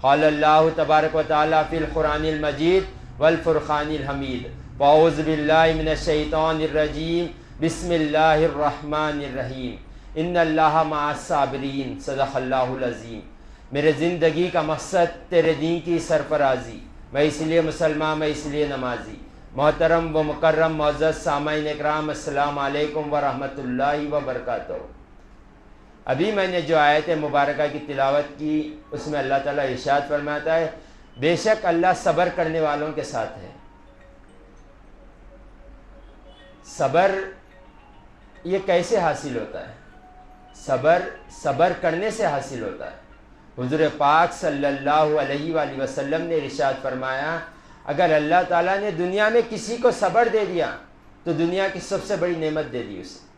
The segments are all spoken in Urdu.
قال اللہ تبارک و تعالیٰ فی القرآن المجید والفرقان الحمید اعوذ باللہ من الشیطان الرجیم بسم اللہ الرحمن الرحیم ان اللہ مع الصابرین صدق اللہ العظیم۔ میرے زندگی کا مقصد تیرے دین کی سرفرازی، میں اس لیے مسلمان، میں اس لیے نمازی۔ محترم و مکرم معزز سامعین اکرام، السلام علیکم ورحمۃ اللہ وبرکاتہ۔ ابھی میں نے جو آیت مبارکہ کی تلاوت کی، اس میں اللہ تعالیٰ ارشاد فرماتا ہے بے شک اللہ صبر کرنے والوں کے ساتھ ہے۔ صبر یہ کیسے حاصل ہوتا ہے؟ صبر کرنے سے حاصل ہوتا ہے۔ حضور پاک صلی اللہ علیہ وآلہ وسلم نے ارشاد فرمایا اگر اللہ تعالیٰ نے دنیا میں کسی کو صبر دے دیا تو دنیا کی سب سے بڑی نعمت دے دی اسے۔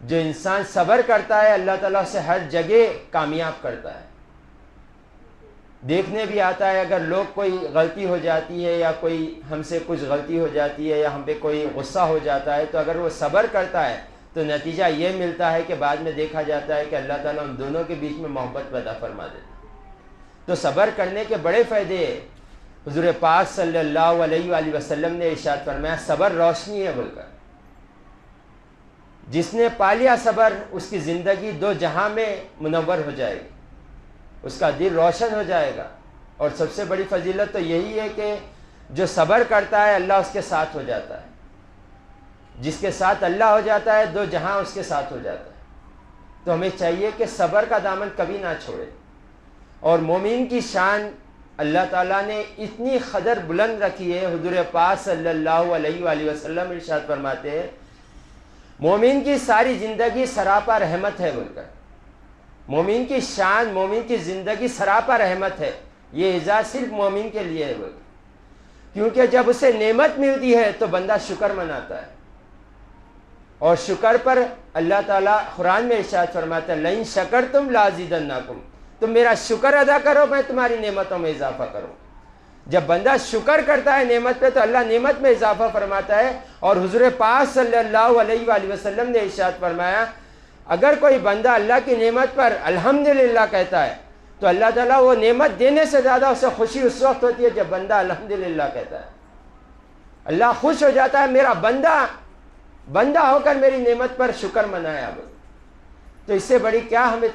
جو انسان صبر کرتا ہے اللہ تعالیٰ اسے ہر جگہ کامیاب کرتا ہے۔ دیکھنے بھی آتا ہے اگر لوگ کوئی غلطی ہو جاتی ہے یا کوئی ہم سے کچھ غلطی ہو جاتی ہے یا ہم پہ کوئی غصہ ہو جاتا ہے تو اگر وہ صبر کرتا ہے تو نتیجہ یہ ملتا ہے کہ بعد میں دیکھا جاتا ہے کہ اللہ تعالیٰ ان دونوں کے بیچ میں محبت پیدا فرما دیتا ہے۔ تو صبر کرنے کے بڑے فائدے ہیں۔ حضور پاک صلی اللہ علیہ وآلہ وسلم نے ارشاد فرمایا صبر روشنی ہے بول کر، جس نے پا لیا صبر اس کی زندگی دو جہاں میں منور ہو جائے گی، اس کا دل روشن ہو جائے گا۔ اور سب سے بڑی فضیلت تو یہی ہے کہ جو صبر کرتا ہے اللہ اس کے ساتھ ہو جاتا ہے۔ جس کے ساتھ اللہ ہو جاتا ہے دو جہاں اس کے ساتھ ہو جاتا ہے۔ تو ہمیں چاہیے کہ صبر کا دامن کبھی نہ چھوڑے۔ اور مومن کی شان اللہ تعالیٰ نے اتنی قدر بلند رکھی ہے، حضور پاک صلی اللہ علیہ وآلہ وسلم ارشاد فرماتے ہیں مومن کی ساری زندگی سراپا رحمت ہے بول کر۔ مومن کی شان، مومن کی زندگی سراپا رحمت ہے، یہ اعزاز صرف مومن کے لیے ہے بول کر۔ کیونکہ جب اسے نعمت ملتی ہے تو بندہ شکر مناتا ہے، اور شکر پر اللہ تعالیٰ قرآن میں ارشاد فرماتا ہے لئن شکرتم لازیدنکم، تم میرا شکر ادا کرو میں تمہاری نعمتوں میں اضافہ کروں۔ جب بندہ شکر کرتا ہے نعمت پہ تو اللہ نعمت میں اضافہ فرماتا ہے۔ اور حضور پاک صلی اللہ علیہ وآلہ وسلم نے ارشاد فرمایا اگر کوئی بندہ اللہ کی نعمت پر الحمدللہ کہتا ہے تو اللہ تعالیٰ وہ نعمت دینے سے زیادہ اسے خوشی اس وقت ہوتی ہے جب بندہ الحمدللہ کہتا ہے۔ اللہ خوش ہو جاتا ہے میرا بندہ ہو کر میری نعمت پر شکر منایا۔ تو اس سے بڑی کیا ہمیں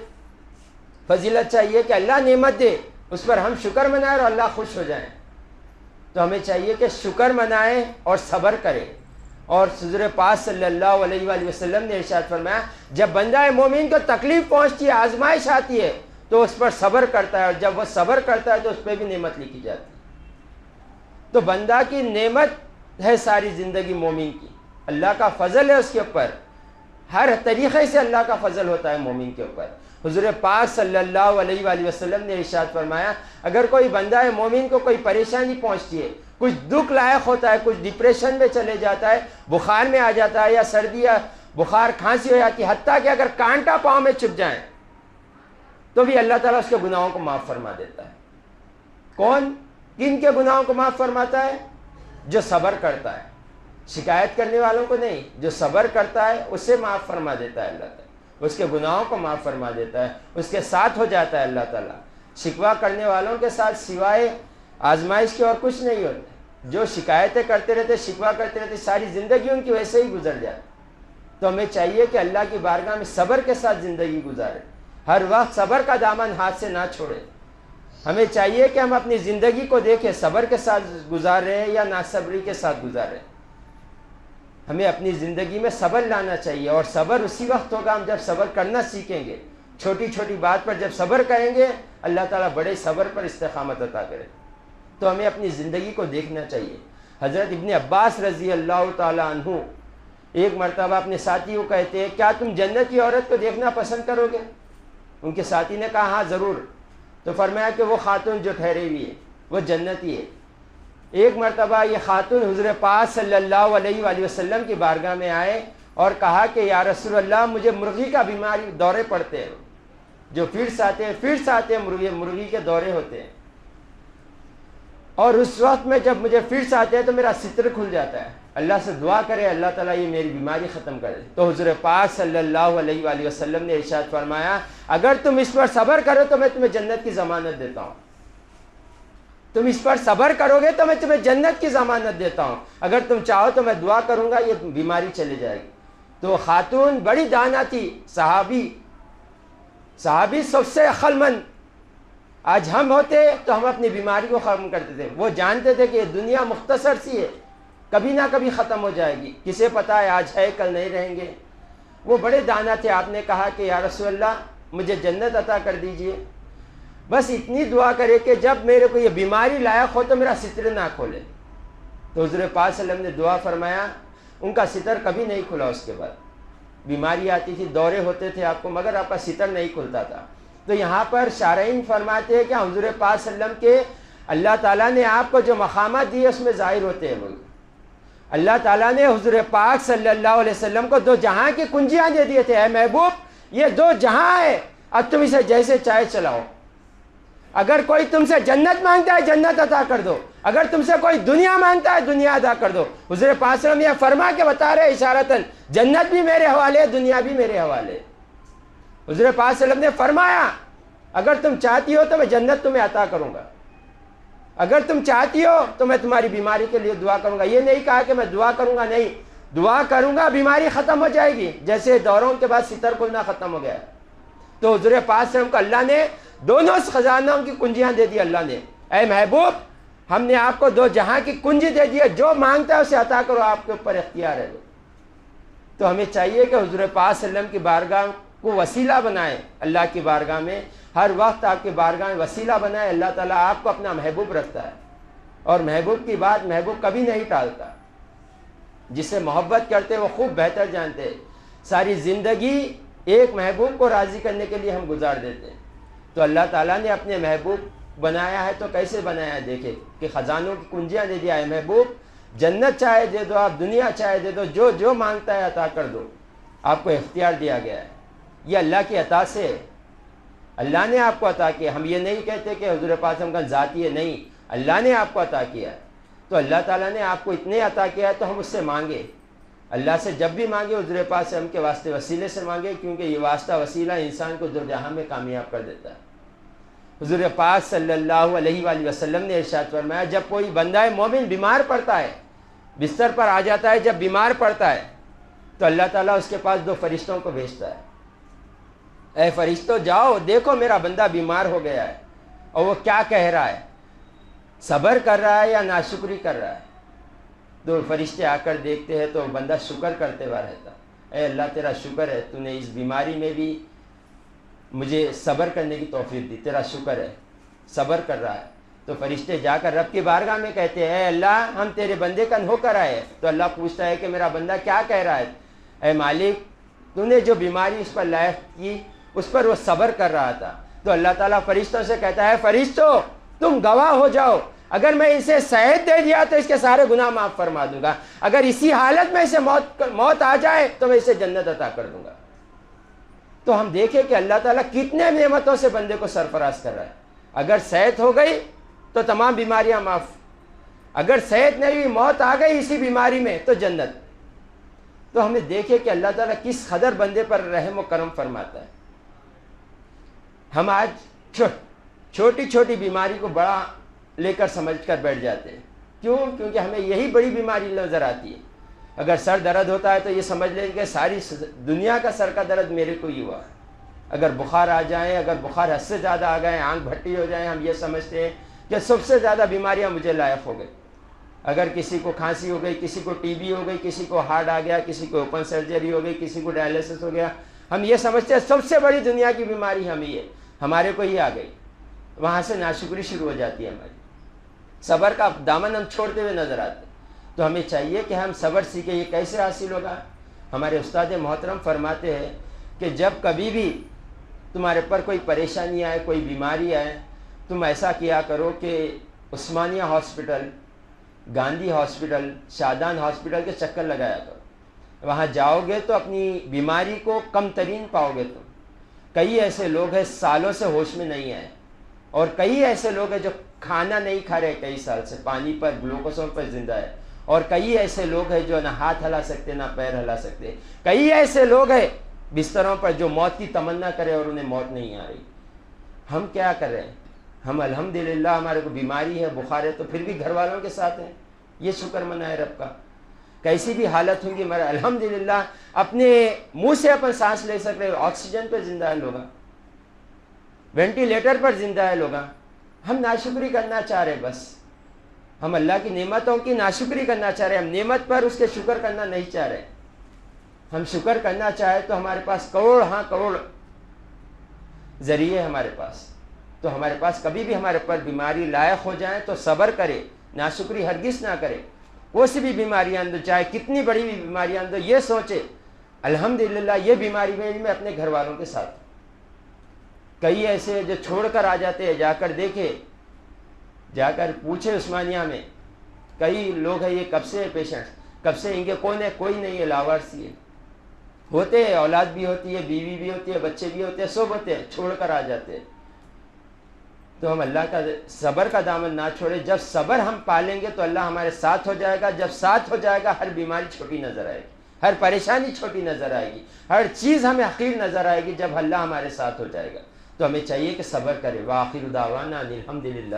فضیلت چاہیے کہ اللہ نعمت دے اس پر ہم شکر منائیں اور اللہ خوش ہو جائیں۔ تو ہمیں چاہیے کہ شکر منائیں اور صبر کریں۔ اور حضور پاک صلی اللہ علیہ وآلہ وسلم نے ارشاد فرمایا جب بندہ مومن کو تکلیف پہنچتی ہے، آزمائش آتی ہے تو اس پر صبر کرتا ہے، اور جب وہ صبر کرتا ہے تو اس پہ بھی نعمت لکھی جاتی ہے۔ تو بندہ کی نعمت ہے ساری زندگی مومن کی، اللہ کا فضل ہے اس کے اوپر، ہر طریقے سے اللہ کا فضل ہوتا ہے مومن کے اوپر۔ حضور پاک صلی اللہ علیہ وآلہ وسلم نے ارشاد فرمایا اگر کوئی بندہ مومن کو کوئی پریشانی پہنچتی ہے، کچھ دکھ لائق ہوتا ہے، کچھ ڈپریشن میں چلے جاتا ہے، بخار میں آ جاتا ہے، یا سردی یا بخار کھانسی ہو جاتی ہے، حتیٰ کہ اگر کانٹا پاؤں میں چھپ جائیں تو بھی اللہ تعالیٰ اس کے گناہوں کو معاف فرما دیتا ہے۔ کون کن کے گناہوں کو معاف فرماتا ہے؟ جو صبر کرتا ہے، شکایت کرنے والوں کو نہیں، جو صبر کرتا ہے اسے معاف فرما دیتا ہے اللہ تعالیٰ، اس کے گناہوں کو معاف فرما دیتا ہے، اس کے ساتھ ہو جاتا ہے اللہ تعالیٰ۔ شکوہ کرنے والوں کے ساتھ سوائے آزمائش کے اور کچھ نہیں ہوتا۔ جو شکایتیں کرتے رہتے، شکوہ کرتے رہتے، ساری زندگی ان کی ویسے ہی گزر جاتی۔ تو ہمیں چاہیے کہ اللہ کی بارگاہ میں صبر کے ساتھ زندگی گزارے، ہر وقت صبر کا دامن ہاتھ سے نہ چھوڑے۔ ہمیں چاہیے کہ ہم اپنی زندگی کو دیکھیں صبر کے ساتھ گزار رہے ہیں یا ناصبری کے ساتھ گزار رہے ہیں۔ ہمیں اپنی زندگی میں صبر لانا چاہیے، اور صبر اسی وقت ہوگا ہم جب صبر کرنا سیکھیں گے۔ چھوٹی چھوٹی بات پر جب صبر کریں گے اللہ تعالیٰ بڑے صبر پر استقامت عطا کرے۔ تو ہمیں اپنی زندگی کو دیکھنا چاہیے۔ حضرت ابن عباس رضی اللہ تعالیٰ عنہ ایک مرتبہ اپنے ساتھی کو کہتے ہیں کیا تم جنت کی عورت کو دیکھنا پسند کرو گے؟ ان کے ساتھی نے کہا ہاں ضرور۔ تو فرمایا کہ وہ خاتون جو ٹھہری ہوئی ہے وہ جنتی ہے۔ ایک مرتبہ یہ خاتون حضور پاک صلی اللہ علیہ وآلہ وسلم کی بارگاہ میں آئے اور کہا کہ یا رسول اللہ مجھے مرغی کا بیماری دورے پڑتے ہیں، جو فیڈس آتے ہیں مرغی کے دورے ہوتے ہیں، اور اس وقت میں جب مجھے فیڈس آتے ہیں تو میرا ستر کھل جاتا ہے، اللہ سے دعا کرے اللہ تعالیٰ یہ میری بیماری ختم کر دے۔ تو حضور پاک صلی اللہ علیہ وآلہ وسلم نے ارشاد فرمایا اگر تم اس پر صبر کرو تو میں تمہیں جنت کی ضمانت دیتا ہوں۔ تم اس پر صبر کرو گے تو میں تمہیں جنت کی ضمانت دیتا ہوں، اگر تم چاہو تو میں دعا کروں گا یہ بیماری چلی جائے گی۔ تو خاتون بڑی دانا تھی، صحابی سب سے عقل مند۔ آج ہم ہوتے تو ہم اپنی بیماری کو ختم کرتے تھے، وہ جانتے تھے کہ یہ دنیا مختصر سی ہے، کبھی نہ کبھی ختم ہو جائے گی، کسے پتا ہے آج ہے کل نہیں رہیں گے۔ وہ بڑے دانا تھے، آپ نے کہا کہ یا رسول اللہ مجھے جنت عطا کر دیجئے، بس اتنی دعا کرے کہ جب میرے کو یہ بیماری لائق ہو تو میرا ستر نہ کھولے۔ تو حضور پاک صلی اللہ علیہ وسلم نے دعا فرمایا، ان کا ستر کبھی نہیں کھلا۔ اس کے بعد بیماری آتی تھی، دورے ہوتے تھے آپ کو، مگر آپ کا ستر نہیں کھلتا تھا۔ تو یہاں پر شارعین فرماتے ہیں کہ حضور پاک صلی اللہ علیہ وسلم کے اللہ تعالیٰ نے آپ کو جو مقامات دیے اس میں ظاہر ہوتے ہیں۔ اللہ تعالیٰ نے حضور پاک صلی اللہ علیہ وسلم کو 2 جہاں کی کنجیاں دے دیے تھے، اے محبوب یہ 2 جہاں ہے، اب تم اسے جیسے چاہے چلاؤ۔ اگر کوئی تم سے جنت مانگتا ہے جنت عطا کر دو، اگر تم سے کوئی دنیا مانگتا ہے دنیا عطا کر دو۔ حضور پاک صلی اللہ علیہ وسلم یہ فرما کے بتا رہے اشارتاً، جنت بھی میرے حوالے، دنیا بھی میرے حوالے۔ حضور پاک صلی اللہ علیہ وسلم نے فرمایا اگر تم چاہتی ہو تو میں جنت تمہیں عطا کروں گا، اگر تم چاہتی ہو تو میں تمہاری بیماری کے لیے دعا کروں گا۔ یہ نہیں کہا کہ میں دعا کروں گا، نہیں، دعا کروں گا بیماری ختم ہو جائے گی، جیسے دوروں کے بعد ستر کھلنا ختم ہو گیا۔ تو حضور پاک صلی اللہ علیہ وسلم کو اللہ نے دونوں خزانوں کی کنجیاں دے دی۔ اللہ نے، اے محبوب ہم نے آپ کو 2 جہاں کی کنجی دے دی ہے، جو مانگتا ہے اسے عطا کرو، آپ کے اوپر اختیار ہے۔ تو ہمیں چاہیے کہ حضور پاک صلی اللہ علیہ وسلم کی بارگاہ کو وسیلہ بنائیں، اللہ کی بارگاہ میں ہر وقت آپ کی بارگاہ میں وسیلہ بنائیں۔ اللہ تعالیٰ آپ کو اپنا محبوب رکھتا ہے، اور محبوب کی بات محبوب کبھی نہیں ٹالتا۔ جسے محبت کرتے وہ خوب بہتر جانتے، ساری زندگی ایک محبوب کو راضی کرنے کے لیے ہم گزار دیتے ہیں۔ تو اللہ تعالیٰ نے اپنے محبوب بنایا ہے، تو کیسے بنایا ہے دیکھیں کہ خزانوں کی کنجیاں دے دیا ہے، محبوب جنت چاہے دے دو، آپ دنیا چاہے دے دو، جو مانگتا ہے عطا کر دو، آپ کو اختیار دیا گیا ہے۔ یہ اللہ کی عطا سے ہے، اللہ نے آپ کو عطا کیا۔ ہم یہ نہیں کہتے کہ حضور پاک کا ذاتی ہے، نہیں، اللہ نے آپ کو عطا کیا ہے۔ تو اللہ تعالیٰ نے آپ کو اتنے عطا کیا ہے تو ہم اس سے مانگے، اللہ سے جب بھی مانگے حضور پاک سے ہم کے واسطے وسیلے سے مانگے، کیونکہ یہ واسطہ وسیلہ انسان کو 2 جہاں میں کامیاب کر دیتا ہے۔ حضور پاک صلی اللہ علیہ وآلہ وسلم نے ارشاد فرمایا جب کوئی بندہ مومن بیمار پڑتا ہے، بستر پر آ جاتا ہے، جب بیمار پڑتا ہے تو اللہ تعالیٰ اس کے پاس 2 فرشتوں کو بھیجتا ہے، اے فرشتوں جاؤ دیکھو میرا بندہ بیمار ہو گیا ہے اور وہ کیا کہہ رہا ہے، صبر کر رہا ہے یا ناشکری کر رہا ہے۔ تو فرشتے آ کر دیکھتے ہیں تو بندہ شکر کرتے ہوا رہتا، اے اللہ تیرا شکر ہے، تو نے اس بیماری میں بھی مجھے صبر کرنے کی توفیق دی، تیرا شکر ہے، صبر کر رہا ہے۔ تو فرشتے جا کر رب کی بارگاہ میں کہتے ہیں اے اللہ ہم تیرے بندے کا ہو کر آئے۔ تو اللہ پوچھتا ہے کہ میرا بندہ کیا کہہ رہا ہے، اے مالک تو نے جو بیماری اس پر لائق کی اس پر وہ صبر کر رہا تھا۔ تو اللہ تعالیٰ فرشتوں سے کہتا ہے فرشتوں تم گواہ ہو جاؤ، اگر میں اسے صحت دے دیا تو اس کے سارے گناہ معاف فرما دوں گا، اگر اسی حالت میں اسے موت آ جائے تو میں اسے جنت عطا کر دوں گا۔ تو ہم دیکھیں کہ اللہ تعالیٰ کتنے نعمتوں سے بندے کو سرفراز کر رہا ہے۔ اگر صحت ہو گئی تو تمام بیماریاں معاف، اگر صحت نہیں ہوئی موت آ گئی اسی بیماری میں تو جنت۔ تو ہمیں دیکھیں کہ اللہ تعالیٰ کس قدر بندے پر رحم و کرم فرماتا ہے۔ ہم آج چھوٹی چھوٹی بیماری کو بڑا لے کر سمجھ کر بیٹھ جاتے ہیں، کیوں؟ کیونکہ ہمیں یہی بڑی بیماری نظر آتی ہے۔ اگر سر درد ہوتا ہے تو یہ سمجھ لیں کہ ساری دنیا کا سر کا درد میرے کو ہی ہوا ہے۔ اگر بخار آ جائیں، اگر بخار حد سے زیادہ آ گئے، آنکھ بھٹی ہو جائیں، ہم یہ سمجھتے ہیں کہ سب سے زیادہ بیماریاں مجھے لائق ہو گئی۔ اگر کسی کو کھانسی ہو گئی، کسی کو ٹی بی ہو گئی، کسی کو ہارٹ آ گیا، کسی کو اوپن سرجری ہو گئی، کسی کو ڈائلسس ہو گیا، ہم یہ سمجھتے ہیں سب سے بڑی دنیا کی بیماری ہم ہی ہے، ہمارے کو ہی آ گئی۔ وہاں سے ناشکری شروع ہو جاتی ہے ہماری، صبر کا دامن ہم چھوڑتے ہوئے نظر آتے ہیں۔ تو ہمیں چاہیے کہ ہم صبر سیکھیں۔ یہ کیسے حاصل ہوگا؟ ہمارے استاد محترم فرماتے ہیں کہ جب کبھی بھی تمہارے پر کوئی پریشانی آئے، کوئی بیماری آئے، تم ایسا کیا کرو کہ Osmania hospital, Gandhi hospital, Shadan hospital کے چکر لگایا کرو۔ وہاں جاؤ گے تو اپنی بیماری کو کم ترین پاؤ گے تم۔ کئی ایسے لوگ ہیں سالوں سے ہوش میں نہیں آئے، اور کئی ایسے لوگ ہیں جو کھانا نہیں کھا رہے کئی سال سے، پانی پر گلوکوزوں پر زندہ ہے، اور کئی ایسے لوگ ہیں جو نہ ہاتھ ہلا سکتے نہ پیر ہلا سکتے، کئی ایسے لوگ ہیں بستروں پر جو موت کی تمنا کرے اور انہیں موت نہیں آ رہی۔ ہم کیا کر رہے ہیں؟ ہم الحمدللہ ہمارے کو بیماری ہے، بخار ہے، تو پھر بھی گھر والوں کے ساتھ ہیں، یہ شکر منائے رب کا. کیسی بھی حالت ہوگی مگر الحمدللہ اپنے منہ سے اپن سانس لے سک رہے، آکسیجن پہ زندہ ہے لوگ، وینٹیلیٹر پر زندہ ہے لوگ. ہم ناشکری کرنا چاہ رہے، بس ہم اللہ کی نعمتوں کی ناشکری کرنا چاہ رہے، ہم نعمت پر اس کے شکر کرنا نہیں چاہ رہے. ہم شکر کرنا چاہے تو ہمارے پاس کروڑ ذریعے ہمارے پاس، تو ہمارے پاس کبھی بھی ہمارے پر بیماری لائق ہو جائیں تو صبر کرے، ناشکری ہرگز نہ کرے. کوئی سی بھی بیماریاں اندر، چاہے کتنی بڑی بھی بیماریاں اندر، یہ سوچے الحمدللہ یہ بیماری میں اپنے گھر والوں کے ساتھ. کئی ایسے جو چھوڑ کر آ جاتے ہیں، جا کر دیکھے، جا کر پوچھے عثمانیہ میں، کئی لوگ ہیں یہ کب سے پیشنٹ، کب سے ان کے کون ہے، کوئی نہیں ہے، لاوارثی ہے. ہوتے ہیں، اولاد بھی ہوتی ہے، بیوی بھی ہوتی ہے، بچے بھی ہوتے ہیں، سب ہوتے ہیں، چھوڑ کر آ جاتے ہیں. تو ہم اللہ کا صبر کا دامن نہ چھوڑے. جب صبر ہم پالیں گے تو اللہ ہمارے ساتھ ہو جائے گا. جب ساتھ ہو جائے گا ہر بیماری چھوٹی نظر آئے گی، ہر پریشانی چھوٹی نظر آئے گی، ہر چیز ہمیں حقیر نظر آئے گی جب اللہ ہمارے ساتھ ہو جائے گا. تو ہمیں چاہیے کہ صبر کرے. وآخر دعوانا الحمدللہ.